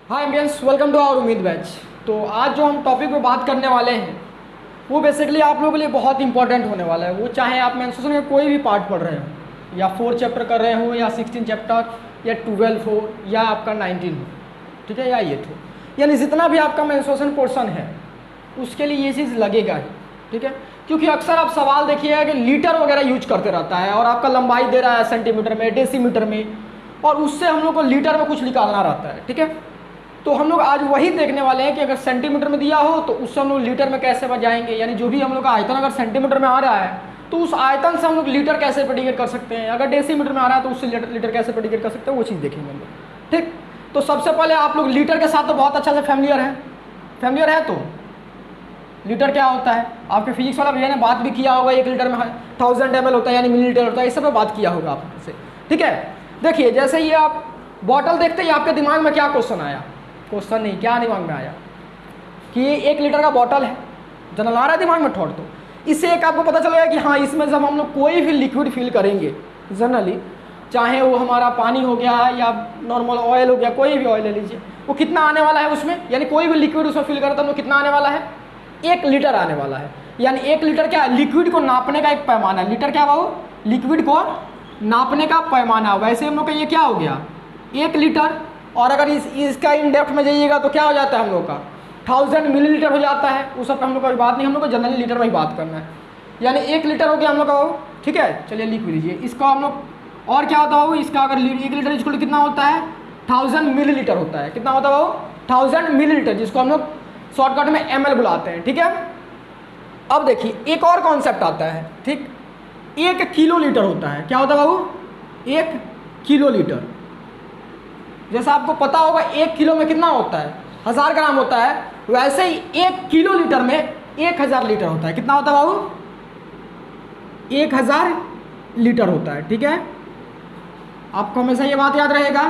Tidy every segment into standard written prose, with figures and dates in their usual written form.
Hi Indians, welcome to our Ummeed batch. तो आज जो हम टॉपिक पे बात करने वाले हैं वो बेसिकली आप लोगों के लिए बहुत इंपॉर्टेंट होने वाला है। वो चाहे आप मेंस्ट्रुएशन का कोई भी पार्ट पढ़ रहे हो, या 4 चैप्टर कर रहे हो, या 16 चैप्टर, या 12 हो, या आपका 19 हो, ठीक है, या 8 हो, यानी जितना भी आपका मेंस्ट्रुएशन पोर्शन है उसके लिए ये चीज़ लगेगा ही, ठीक है। क्योंकि अक्सर आप सवाल देखिएगा कि लीटर वगैरह यूज करते रहता है और आपका लंबाई दे रहा है सेंटीमीटर में, डेसीमीटर में, और उससे हम लोग को लीटर में कुछ निकालना रहता है, ठीक है। तो हम लोग आज वही देखने वाले हैं कि अगर सेंटीमीटर में दिया हो तो उससे हम लोग लीटर में कैसे बजाएंगे, यानी जो भी हम लोग का आयतन अगर सेंटीमीटर में आ रहा है तो उस आयतन से हम लोग लीटर कैसे प्रेडिकेट कर सकते हैं, अगर डेसीमीटर में आ रहा है तो उससे लीटर कैसे प्रेडिकेट कर सकते हैं, वो चीज़ देखेंगे हम लोग, ठीक। तो सबसे पहले आप लोग लीटर के साथ तो बहुत अच्छा से फैमिलियर है। तो लीटर क्या होता है, आपके फिजिक्स वाला भैया ने बात भी किया होगा, 1 लीटर में 1000 ml होता है, यानी मिलीलीटर होता है, इस सब पे बात किया होगा आपसे, ठीक है। देखिए, जैसे ये आप बॉटल देखते ही आपके दिमाग में क्या क्वेश्चन आया, क्वेश्चन नहीं, क्या दिमाग में आया कि ये 1 लीटर का बॉटल है, जनरल आ रहा है दिमाग में थॉट। तो इससे एक आपको पता चलेगा कि हाँ, इसमें जब हम लोग कोई भी लिक्विड फिल करेंगे जनरली, चाहे वो हमारा पानी हो गया या नॉर्मल ऑयल हो गया, कोई भी ऑयल ले लीजिए, वो कितना आने वाला है उसमें, यानी कोई भी लिक्विड उसमें फिल करें तो हम लोग कितना आने वाला है, 1 लीटर आने वाला है। यानी 1 लीटर क्या, लिक्विड को नापने का एक पैमाना है। लीटर क्या बाबू, लिक्विड को नापने का पैमाना। वैसे हम लोग का ये क्या हो गया, 1 लीटर, और अगर इसका इन डेप्थ में जाइएगा तो क्या हो जाता है हम लोग का 1000 मिलीलीटर हो जाता है। उस सब पे हम लोग का बात नहीं, हम लोग को जनरली लीटर में ही बात करना है। यानी 1 लीटर हो गया हम लोग का, ठीक है। चलिए लिख लीजिए इसका हम लोग। और क्या होता है इसका, अगर 1 लीटर इसको कितना होता है, 1000 मिलीलीटर होता है। कितना होता है वो, 1000 मिलीलीटर, जिसको हम लोग शॉर्टकट में ml बुलाते हैं, ठीक है। अब देखिए एक और कॉन्सेप्ट आता है, ठीक, 1 किलो लीटर होता है। क्या होता है बाबू, 1 किलो लीटर। जैसा आपको पता होगा 1 किलो में कितना होता है, 1000 ग्राम होता है, वैसे ही 1 किलो लीटर में 1000 लीटर होता है। कितना होता है बाबू, 1000 लीटर होता है, ठीक है। आपको हमेशा ये बात याद रहेगा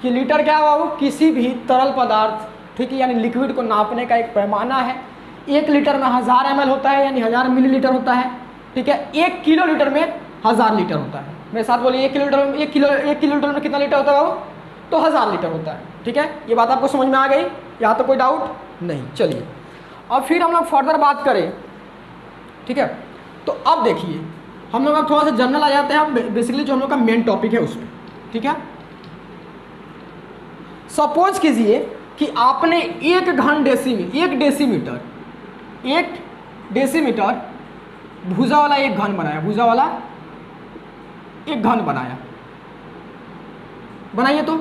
कि लीटर क्या है बाबू, किसी भी तरल पदार्थ, ठीक है, यानी लिक्विड को नापने का एक पैमाना है। 1 लीटर में 1000 ml होता है, यानी 1000 मिलीलीटर होता है, ठीक है। 1 किलो लीटर में 1000 लीटर होता है। मेरे साथ बोलिए, 1 किलो लीटर में, 1 किलो लीटर में कितना लीटर होता है बाबू, तो 1000 लीटर होता है, ठीक है। ये बात आपको समझ में आ गई, यहाँ तो कोई डाउट नहीं। चलिए अब फिर हम लोग फर्दर बात करें, ठीक है। तो अब देखिए हम लोग अब थोड़ा सा जनरल आ जाते हैं, अब बेसिकली जो हम लोग का मेन टॉपिक है उसमें, ठीक है। सपोज कीजिए कि आपने 1 डेसीमीटर भुजा वाला एक घन बनाया, भुजा वाला एक घन बनाया, बनाइए। तो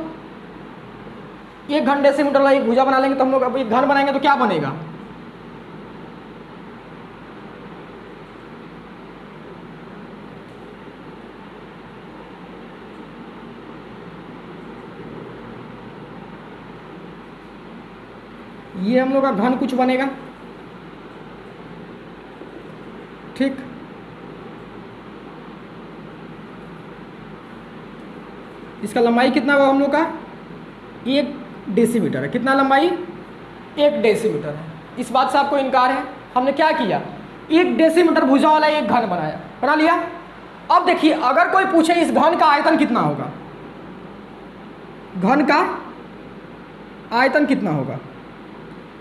1 घन डेसीमीटर वाला एक भुजा बना लेंगे तो हम लोग अब एक घन बनाएंगे तो क्या बनेगा, ये हम लोग का घन कुछ बनेगा, ठीक। इसका लंबाई कितना होगा हम लोग का, 1 डेसीमीटर है। कितना लंबाई, 1 डेसीमीटर है। इस बात से आपको इनकार है, हमने क्या किया, 1 डेसीमीटर भुजा वाला एक घन बनाया, बना लिया। अब देखिए अगर कोई पूछे इस घन का आयतन कितना होगा, घन का आयतन कितना होगा,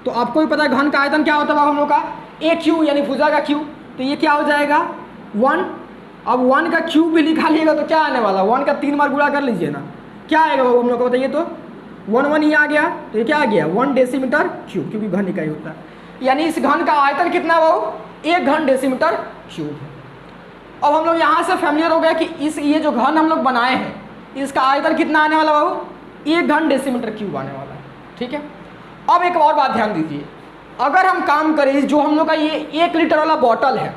तो आपको भी पता है घन का आयतन क्या होता है हम लोग का, a क्यू, यानी भुजा का क्यू। तो ये क्या हो जाएगा 1। अब 1 का क्यूब भी निकालिएगा तो क्या आने वाला, 1 का 3 बार गुणा कर लीजिए ना, क्या आएगा वो हम लोग को बताइए। तो 1 ही आ गया, तो ये क्या आ गया, 1 डेसीमीटर क्यूब, क्योंकि घन इकाई होता है। यानी इस घन का आयतन कितना है वो, 1 घन डेसीमीटर क्यूब है। अब हम लोग यहाँ से फैमिलियर हो गए कि ये जो घन हम लोग बनाए हैं इसका आयतन कितना आने वाला बाबू, 1 घन डेसीमीटर क्यूब आने वाला है, ठीक है। अब एक और बात ध्यान दीजिए, अगर हम काम करें जो हम लोग का ये 1 लीटर वाला बॉटल है,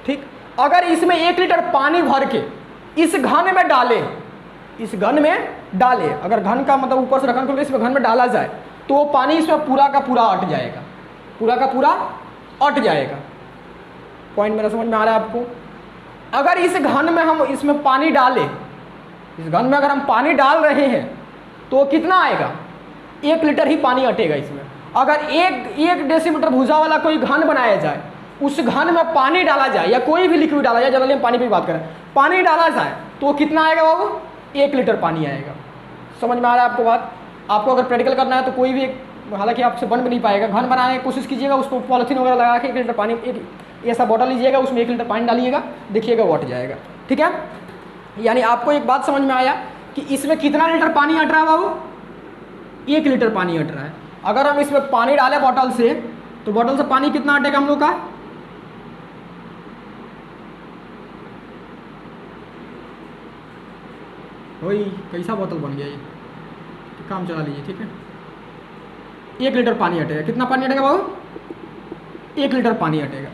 ठीक, अगर इसमें 1 लीटर पानी भर के इस घन में डाले, इस घन में डाले, अगर घन का मतलब ऊपर से ढक्कन खोल के इसमें घन में डाला जाए तो वो पानी इसमें पूरा का पूरा अट जाएगा, पूरा का पूरा अट जाएगा। पॉइंट मेरा समझ में आ रहा है आपको। अगर इस घन में हम इसमें पानी डालें, इस घन में अगर हम पानी डाल रहे हैं तो कितना आएगा, 1 लीटर ही पानी अटेगा इसमें। अगर 1 डेसीमीटर भुजा वाला कोई घन बनाया जाए, उस घन में पानी डाला जाए या कोई भी लिक्विड डाला जाए, जनरली हम पानी पे बात करें, पानी डाला जाए तो कितना आएगा बाबू, 1 लीटर पानी आएगा। समझ में आ रहा है आपको बात। आपको अगर प्रैक्टिकल करना है तो कोई भी हालांकि आपसे बन भी नहीं पाएगा, घन बनाने की कोशिश कीजिएगा, उसको पॉलिथीन वगैरह लगा के 1 लीटर पानी, एक ऐसा बॉटल लीजिएगा, उसमें 1 लीटर पानी डालिएगा, देखिएगा वो हट जाएगा। ठीक है, यानी आपको एक बात समझ में आया कि इसमें कितना लीटर पानी हट रहा है बाबू? 1 लीटर पानी हट रहा है। अगर हम इसमें पानी डालें बॉटल से, तो बॉटल से पानी कितना हटेगा हम लोग का? वही कैसा बोतल बन गया ये, तो काम चला लीजिए। ठीक है, 1 लीटर पानी हटेगा। कितना पानी हटेगा बाबू? 1 लीटर पानी हटेगा।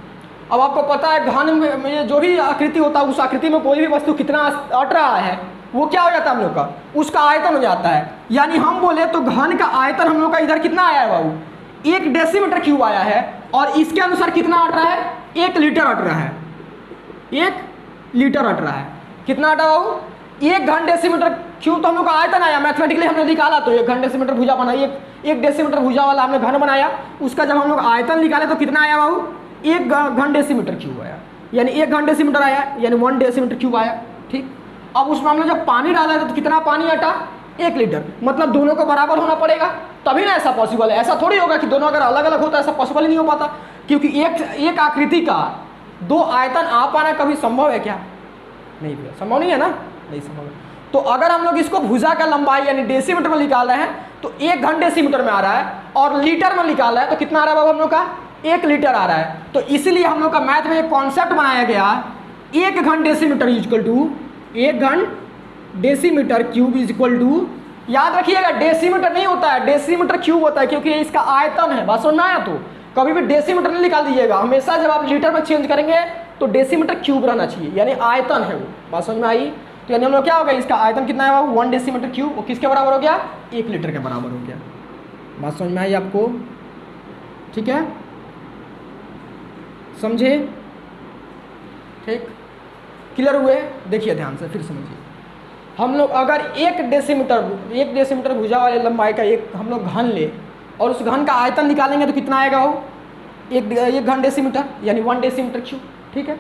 अब आपको पता है घन में जो भी आकृति होता है, उस आकृति में कोई भी वस्तु कितना हट रहा है वो क्या हो जाता है हम लोग का? उसका आयतन हो जाता है। यानी हम बोले तो घन का आयतन हम लोग का इधर कितना आया है बाबू? 1 डेसीमीटर क्यूब आया है, और इसके अनुसार कितना हट रहा है? 1 लीटर हट रहा है। 1 लीटर हट रहा है। कितना हटा बाबू? 1 घन डेसीमीटर क्यूब तो हम लोग का आयतन आया, मैथमेटिकली हमने निकाला तो 1 घन डेसीमीटर भुजा बनाई, 1 डेसीमीटर भुजा वाला हमने घन बनाया, उसका जब हम लोग आयतन निकाले तो कितना आया बाबू? 1 घन डेसीमीटर क्यूब आया, यानी 1 घन डेसीमीटर आया, यानी 1 डेसीमीटर क्यूब आया। ठीक, अब उसमें हमने जब पानी डाला था तो कितना पानी हटा? 1 लीटर। मतलब दोनों को बराबर होना पड़ेगा, तभी ना ऐसा पॉसिबल है। ऐसा थोड़ी होगा कि दोनों अगर अलग अलग होता है, ऐसा पॉसिबल ही नहीं हो पाता, क्योंकि एक आकृति का 2 आयतन आ पाना कभी संभव है क्या? नहीं भैया, संभव नहीं है ना, नहीं संभव है। तो अगर हम लोग इसको भुजा का लंबाई यानी डेसीमीटर में निकाल रहे हैं तो 1 घन डेसीमीटर में आ रहा है, और लीटर में निकाल रहे हैं तो कितना आ रहा है बाबू हम लोग का? 1 लीटर आ रहा है। तो इसीलिए हम लोग का मैथ में एक कॉन्सेप्ट बनाया गया, 1 घन डेसीमीटर इक्वल टू 1 घन decimetre cube is equal to, याद रखिएगा डेसीमीटर नहीं होता है, डेसीमीटर क्यूब होता है, क्योंकि ये इसका आयतन है। बात सुनना है, तो कभी भी डेसीमीटर नहीं निकाल दीजिएगा, हमेशा जब आप लीटर में चेंज करेंगे तो डेसीमीटर क्यूब रहना चाहिए, यानी आयतन है वो। बात समझ में आई? तो यानी हम लोग क्या हो गया, इसका आयतन कितना है बाबू? 1 डेसीमीटर क्यूब, वो किसके बराबर हो गया? 1 लीटर के बराबर हो गया। बात समझ में आई आपको? ठीक है, समझे? ठीक, क्लियर हुए? देखिए ध्यान से फिर समझिए। हम लोग अगर 1 डेसीमीटर भुजा वाले लंबाई का एक हम लोग घन ले, और उस घन का आयतन निकालेंगे तो कितना आएगा वो? 1 घन डेसीमीटर, यानी 1 डेसीमीटर क्यूब। ठीक है,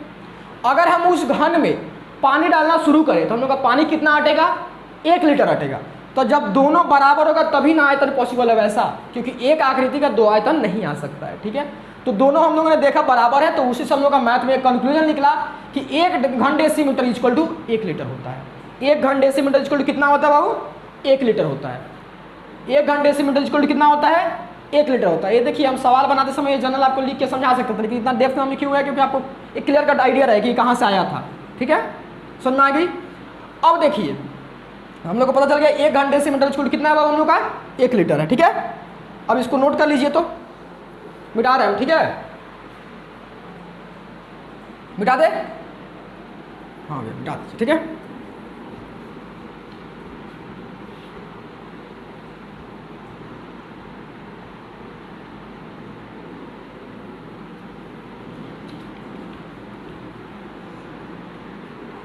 अगर हम उस घन में पानी डालना शुरू करें तो हम लोग का पानी कितना हटेगा? 1 लीटर हटेगा। तो जब दोनों बराबर होगा तभी ना आयतन पॉसिबल है वैसा, क्योंकि एक आकृति का 2 आयतन नहीं आ सकता है। ठीक है, तो दोनों हम लोगों ने देखा बराबर है, तो उसी से हम लोग का मैथ में एक कंक्लूजन निकला कि 1 घन डेसीमीटर इक्वल टू 1 लीटर होता है। 1 घन डेसीमीटर इक्वल टू कितना होता है बाबू? 1 लीटर होता है। 1 घन डेसीमीटर इक्वल टू कितना होता है? 1 लीटर होता है। ये देखिए, हम सवाल बनाते समय ये जनरल आपको लिख के समझा सकते थे, लेकिन इतना डेप्थ में हम लिखे हुए हैं क्योंकि आपको एक क्लियर कट आइडिया रहे कि कहाँ से आया था। ठीक है, समझ में आ गई? अब देखिए, हम लोग को पता चल गया 1 घन डेसीमीटर इक्वल टू कितना है बाबू हम लोग का? 1 लीटर है। ठीक है, अब इसको नोट कर लीजिए, तो मिटा रहे हैं। ठीक है, मिटा दे, हाँ भैया मिटा दीजिए। ठीक है,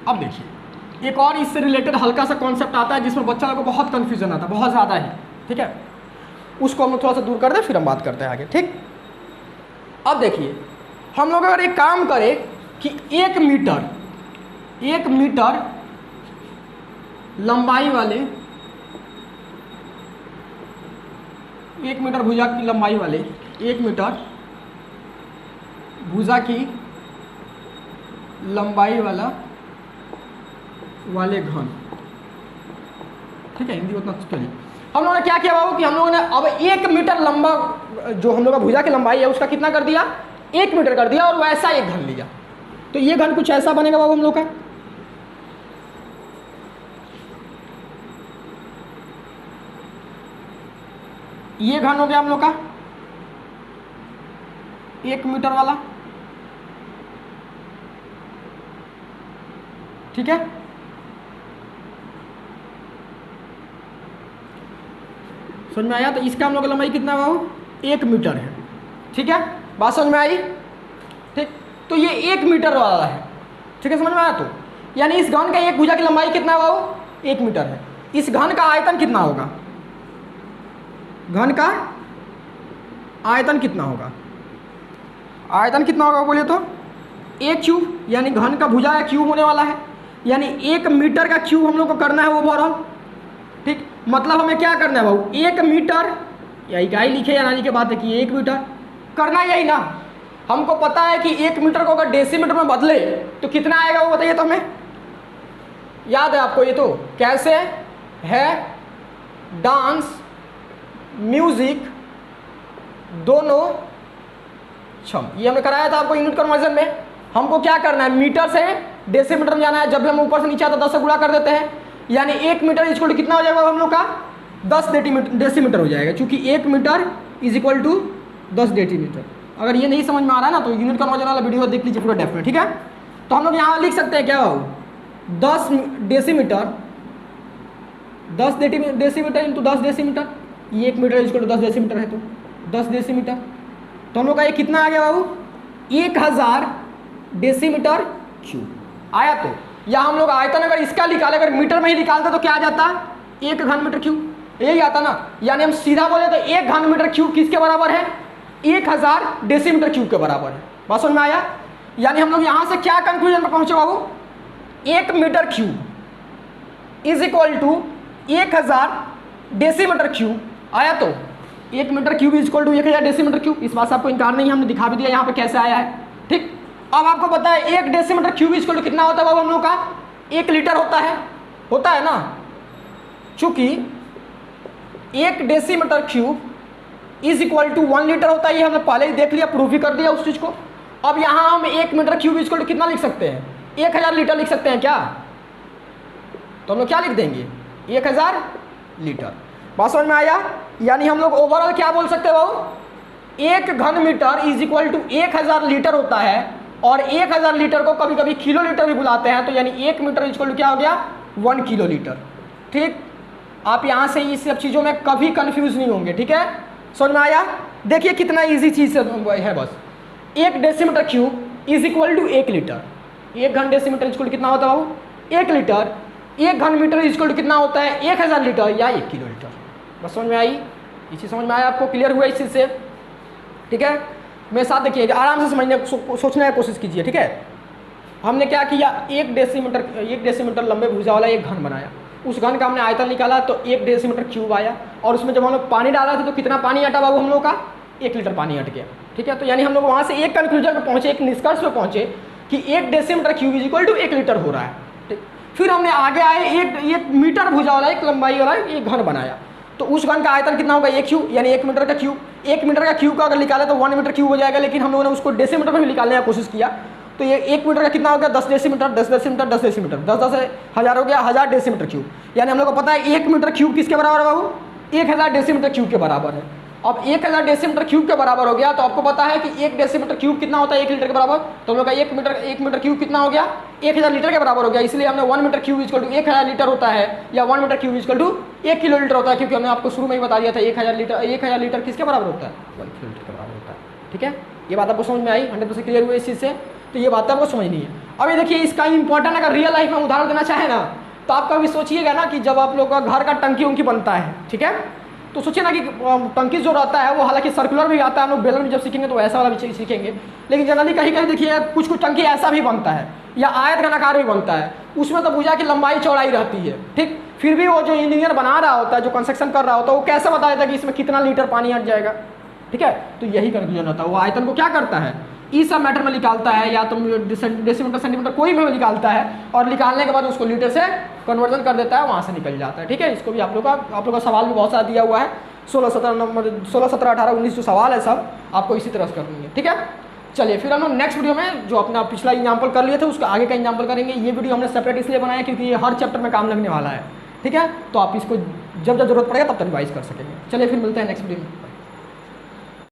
अब देखिए एक और इससे रिलेटेड हल्का सा कॉन्सेप्ट आता है जिसमें बच्चा लोग को बहुत कंफ्यूजन आता है, बहुत ज़्यादा ही। ठीक है, उसको हम लोग थोड़ा सा दूर कर दें, फिर हम बात करते हैं आगे। ठीक, अब देखिए हम लोग अगर एक काम करें कि 1 मीटर लंबाई वाले, 1 मीटर भुजा की लंबाई वाले, 1 मीटर भुजा की लंबाई वाले घन। ठीक है, हिंदी उतना चलिए। हम लोगों ने क्या किया बाबू कि हम लोगों ने अब 1 मीटर लंबा जो हम लोग का भुजा की लंबाई है उसका कितना कर दिया? 1 मीटर कर दिया, और वैसा एक घन लिया। तो ये घन कुछ ऐसा बनेगा बाबू हम लोग का। ये घन हो गया हम लोग का 1 मीटर वाला। ठीक है, समझ में आया? तो इसका हम लोग का लंबाई कितना बाबू? 1 मीटर है। ठीक है, बात समझ में आई? ठीक, तो ये 1 मीटर वाला है। ठीक है, समझ में आया? तो यानी इस घन का एक भुजा की लंबाई कितना बाबू? 1 मीटर है। इस घन का आयतन कितना होगा? घन का आयतन कितना होगा? आयतन कितना होगा बोलिए तो? 1 क्यूब, यानी घन का भुजा है क्यूब होने वाला है, यानी 1 मीटर का क्यूब हम लोग को करना है ओवरऑल। ठीक, मतलब हमें क्या करना है भाऊ, 1 मीटर या इकाई लिखे या ना लिखे बात है कि 1 मीटर करना यही ना। हमको पता है कि 1 मीटर को अगर डेसीमीटर में बदले तो कितना आएगा वो बताइए तो हमें, याद है आपको ये तो कैसे है, डांस म्यूजिक दोनों क्षम, ये हमने कराया था आपको यूनिट कन्वर्जन में। हमको क्या करना है, मीटर से डेसीमीटर में जाना है। जब भी हम ऊपर से नीचे आता है 10 से गुणा कर देते हैं, यानी 1 मीटर इज इक्वल टू कितना हो जाएगा हम लोग का 10 डेसीमीटर हो जाएगा, क्योंकि 1 metre is equal to 10 decimetre. अगर ये नहीं समझ में आ रहा है ना तो यूनिट कन्वर्जन वाला वीडियो देख लीजिए पूरा डेफ में, ठीक है। तो हम लोग यहाँ लिख सकते हैं क्या हो, 10 डेसीमीटर 10 डेसीमीटर इंटू 10 डेसीमीटर, ये 1 metre is equal to 10 decimetre है तो 10 डेसीमीटर। तो हम लोग का ये कितना आ गया बाबू, 1000 डेसीमीटर क्यूब आया। तो या हम लोग आयतन अगर इसका निकाले, अगर मीटर में ही निकालते तो क्या आ जाता, 1 घन मीटर क्यूब, यही आता ना। यानी हम सीधा बोले तो 1 घन मीटर क्यूब किसके बराबर है, 1000 डेसीमीटर क्यूब के बराबर है। बात समझ में आया। यानी हम लोग यहाँ से क्या कंक्लूजन पर पहुंचे बाबू, 1 metre cube is equal to 1000 decimetre cube आया। तो 1 metre cube is equal to 1000 decimetre cube, इस बात से आपको इनकार नहीं, हमने दिखा भी दिया यहाँ पे कैसे आया है, ठीक। अब आपको पता है 1 decimetre cube is equal to कितना होता है बाबू हम लोग का, 1 लीटर होता है ना। चूंकि 1 decimetre cube is equal to 1 litre होता है, ये हमने पहले ही देख लिया, प्रूफ ही कर दिया उस चीज को। अब यहाँ हम 1 metre cube is equal to कितना लिख सकते हैं, 1000 लीटर लिख सकते हैं क्या। तो हम लोग क्या लिख देंगे, 1000 लीटर। बात समझ में आया। यानी हम लोग ओवरऑल क्या बोल सकते हैं बाबू, 1 घन metre is equal to 1000 litre होता है, और 1000 लीटर को कभी कभी किलो लीटर भी बुलाते हैं। तो यानी 1 मीटर इज इक्वल टू क्या हो गया, 1 किलो लीटर, ठीक। आप यहाँ से इस सब चीज़ों में कभी कंफ्यूज नहीं होंगे, ठीक है। समझ में आया। देखिए कितना इजी चीज़ है, बस 1 decimetre cube is equal to 1 litre, 1 घन डेसीमीटर इज इक्वल टू कितना होता है बाबू, 1 लीटर। 1 घन मीटर इज इक्वल टू कितना होता है, 1000 लीटर या 1 किलो लीटर। बस समझ में आई, ये चीज़ समझ में आया आपको, क्लियर हुआ इस चीज़ से, ठीक है। मेरे साथ देखिए, आराम से समझने सोचने की कोशिश कीजिए, ठीक है। हमने क्या किया, 1 डेसीमीटर लंबे भुजा वाला एक घन बनाया, उस घन का हमने आयतन निकाला तो 1 डेसीमीटर क्यूब आया, और उसमें जब हम लोग पानी डाला था तो कितना पानी हटा बाबू हम लोग का, 1 लीटर पानी हट गया, ठीक है। तो यानी हम लोग वहाँ से एक कंक्लूजन पर पहुँचे, एक निष्कर्ष पर पहुँचे कि 1 decimetre cube is equal to 1 litre हो रहा है, ठीक। फिर हमने आगे आए 1 मीटर भुजा वाला एक लंबाई वाला एक घन बनाया, तो उस घन का आयतन कितना होगा, 1 क्यूब, यानी 1 मीटर का क्यूब। 1 मीटर का क्यूब का अगर निकाले तो 1 मीटर क्यूब हो जाएगा, लेकिन हम लोगों ने उसको डेसीमीटर में भी निकालने की कोशिश किया। तो ये 1 मीटर का कितना हो गया, 10 डेसीमीटर 10 डेसीमीटर 10 डेसीमीटर 10 10 1000 हो गया, 1000 डेसीमीटर क्यूब। यानी हम लोग को पता है 1 मीटर क्यूब किसके बराबर है बाबू, 1000 डेसीमीटर क्यूब के बराबर है। अब 1000 डेसीमीटर क्यूब के बराबर हो गया, तो आपको पता है कि 1 डेसीमीटर क्यूब कितना होता है, 1 लीटर के बराबर। तो हम लोग का 1 मीटर क्यूब कितना हो गया, 1000 लीटर के बराबर हो गया। इसलिए हमने 1 metre cube equal to 1000 litre होता है, या 1 metre cube equal to 1 kilo litre होता है, क्योंकि हमने आपको शुरू में ही बता दिया था 1000 लीटर किसके बराबर होता है, 1 किलो लीटर के बराबर होता है, ठीक है। ये बात आपको समझ में आई, 100% क्लियर हुई इस चीज़ से। तो ये बात आपको समझनी है। अभी देखिए इसका इंपॉर्टेंट, अगर रियल लाइफ में उदाहरण देना चाहे ना, तो आप कभी सोचिएगा ना कि जब आप लोग का घर का टंकी उनकी बनता है, ठीक है, तो सोचिए ना कि टंकी जो रहता है वो हालांकि सर्कुलर भी आता है, हम लोग बेलन में जब सीखेंगे तो ऐसा वाला भी सीखेंगे, लेकिन जनरली कहीं कहीं देखिए कुछ टंकी ऐसा भी बनता है, या आयत घनाकार भी बनता है, उसमें तो भुजा की लंबाई चौड़ाई रहती है, ठीक। फिर भी वो जो इंजीनियर बना रहा होता है, जो कंस्ट्रक्शन कर रहा होता है, वो कैसे बता देता है कि इसमें कितना लीटर पानी हट जाएगा, ठीक है। तो यही कंक्लूजन होता है, वो आयतन को क्या करता है, इस सब मैटर में निकालता है, या तो डेसीमीटर सेंटीमीटर कोई में निकालता है, और निकालने के बाद उसको लीटर से कन्वर्जन कर देता है, वहाँ से निकल जाता है, ठीक है। इसको भी आप लोग का सवाल भी बहुत सारा दिया हुआ है, 16 17 18 19 जो सवाल है सब आपको इसी तरह से करनी है, ठीक है। चलिए फिर हम लोग नेक्स्ट वीडियो में जो अपना पिछला एग्जाम्पल कर लिए थे उसका आगे का एग्जाम्पल करेंगे। ये वीडियो हमने सेपरेट इसलिए बनाया क्योंकि ये हर चैप्टर में काम लगने वाला है, ठीक है। तो आप इसको जब जरूरत पड़ेगा तब तक रिवाइज कर सकेंगे। चलिए फिर मिलते हैं नेक्स्ट वीडियो में।